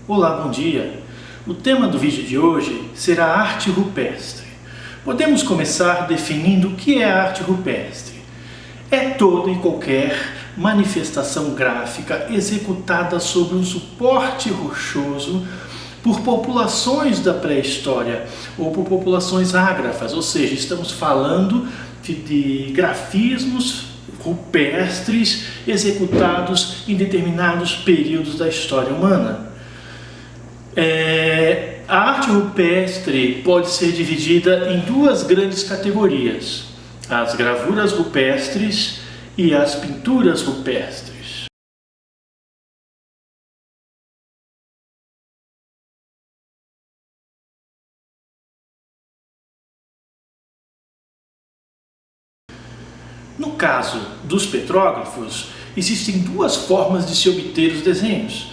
Olá, bom dia! O tema do vídeo de hoje será arte rupestre. Podemos começar definindo o que é arte rupestre. É toda e qualquer manifestação gráfica executada sobre um suporte rochoso por populações da pré-história ou por populações ágrafas, ou seja, estamos falando de grafismos rupestres executados em determinados períodos da história humana. A arte rupestre pode ser dividida em duas grandes categorias: as gravuras rupestres e as pinturas rupestres. No caso dos petróglifos, existem duas formas de se obter os desenhos.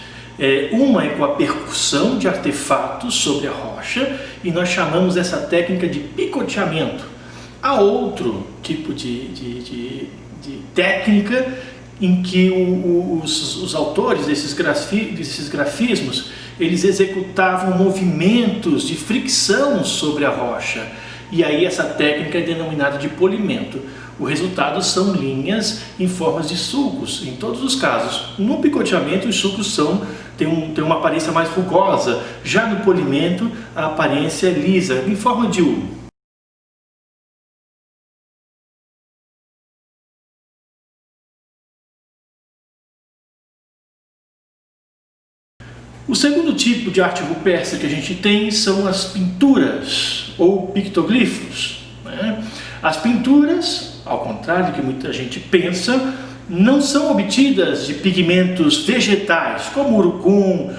Uma é com a percussão de artefatos sobre a rocha, e nós chamamos essa técnica de picoteamento. Há outro tipo de técnica em que os autores desses grafismos, eles executavam movimentos de fricção sobre a rocha, e aí essa técnica é denominada de polimento. O resultado são linhas em formas de sulcos, em todos os casos. No picoteamento, os sulcos têm uma aparência mais rugosa, já no polimento, a aparência é lisa, em forma de U. O segundo tipo de arte rupestre que a gente tem são as pinturas, ou pictoglifos, né? As pinturas, ao contrário do que muita gente pensa, não são obtidas de pigmentos vegetais, como urucum,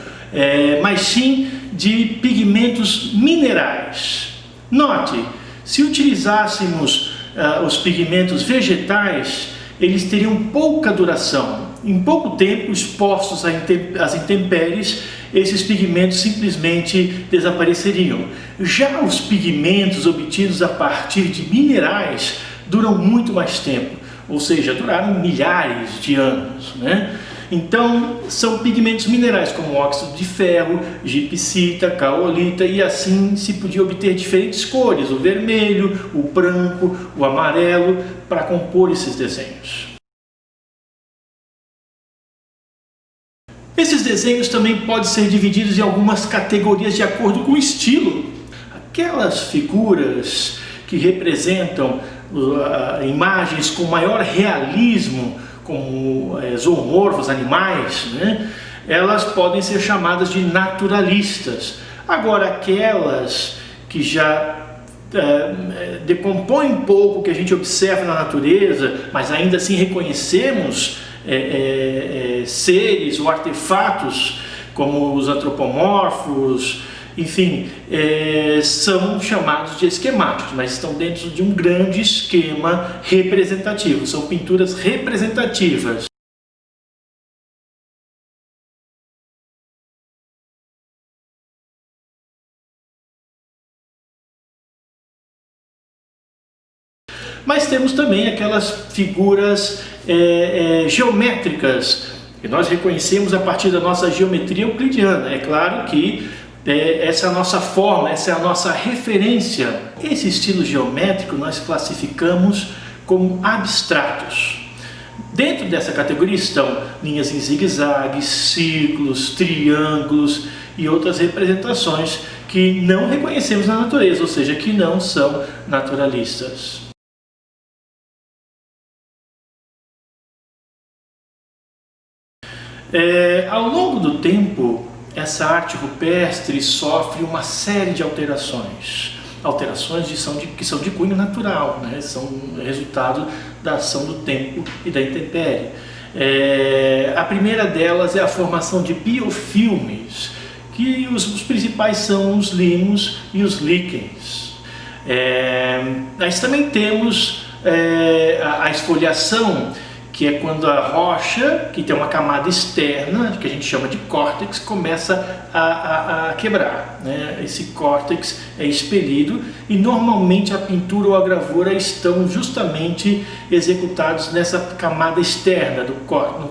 mas sim de pigmentos minerais. Note, se utilizássemos os pigmentos vegetais, eles teriam pouca duração. Em pouco tempo, expostos às intempéries, esses pigmentos simplesmente desapareceriam. Já os pigmentos obtidos a partir de minerais duram muito mais tempo, ou seja, duraram milhares de anos, né? Então, são pigmentos minerais como óxido de ferro, gipsita, caolita, e assim se podia obter diferentes cores, o vermelho, o branco, o amarelo, para compor esses desenhos. Esses desenhos também podem ser divididos em algumas categorias de acordo com o estilo. Aquelas figuras que representam imagens com maior realismo, como zoomorfos, animais, né? Elas podem ser chamadas de naturalistas. Agora, aquelas que já decompõem um pouco o que a gente observa na natureza, mas ainda assim reconhecemos seres ou artefatos como os antropomorfos, enfim, são chamados de esquemáticos, mas estão dentro de um grande esquema representativo, são pinturas representativas. Mas temos também aquelas figuras geométricas, que nós reconhecemos a partir da nossa geometria euclidiana. É claro que essa é a nossa forma, essa é a nossa referência. Esse estilo geométrico nós classificamos como abstratos. Dentro dessa categoria estão linhas em zigue-zague, círculos, triângulos e outras representações que não reconhecemos na natureza, ou seja, que não são naturalistas. Ao longo do tempo, essa arte rupestre sofre uma série de alterações que são de cunho natural, né? São resultado da ação do tempo e da intempérie. A primeira delas é a formação de biofilmes, que os principais são os limos e os líquens. Nós também temos a esfoliação, que é quando a rocha, que tem uma camada externa, que a gente chama de córtex, começa a quebrar, né? Esse córtex é expelido e normalmente a pintura ou a gravura estão justamente executados nessa camada externa no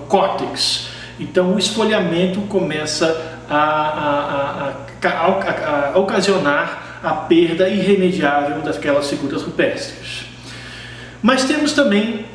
córtex. Então o esfoliamento começa a ocasionar a perda irremediável daquelas figuras rupestres. Mas temos também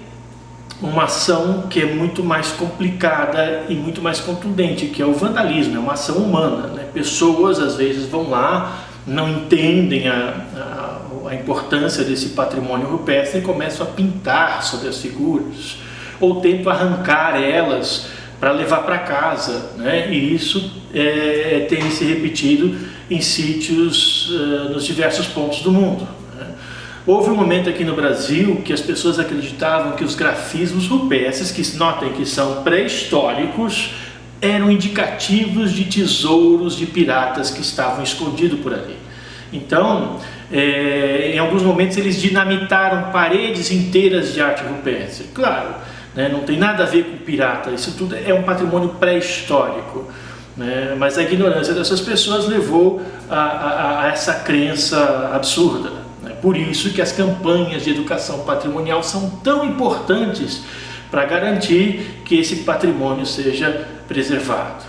uma ação que é muito mais complicada e muito mais contundente, que é o vandalismo, é uma ação humana, né? Pessoas às vezes vão lá, não entendem a importância desse patrimônio rupestre e começam a pintar sobre as figuras, ou tentam arrancar elas para levar para casa, né? E isso tem se repetido em sítios nos diversos pontos do mundo. Houve um momento aqui no Brasil que as pessoas acreditavam que os grafismos rupestres, que notem que são pré-históricos, eram indicativos de tesouros de piratas que estavam escondidos por ali. Então, em alguns momentos eles dinamitaram paredes inteiras de arte rupestre. Claro, né, não tem nada a ver com pirata, isso tudo é um patrimônio pré-histórico. Né, mas a ignorância dessas pessoas levou a essa crença absurda. Por isso que as campanhas de educação patrimonial são tão importantes para garantir que esse patrimônio seja preservado.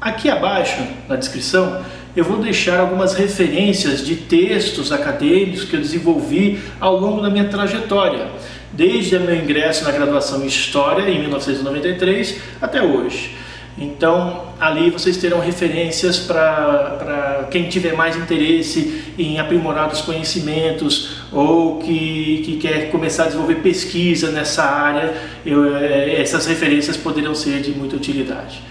Aqui abaixo, na descrição, eu vou deixar algumas referências de textos acadêmicos que eu desenvolvi ao longo da minha trajetória, desde o meu ingresso na graduação em História, em 1993, até hoje. Então, ali vocês terão referências para quem tiver mais interesse em aprimorar os conhecimentos ou que quer começar a desenvolver pesquisa nessa área, essas referências poderão ser de muita utilidade.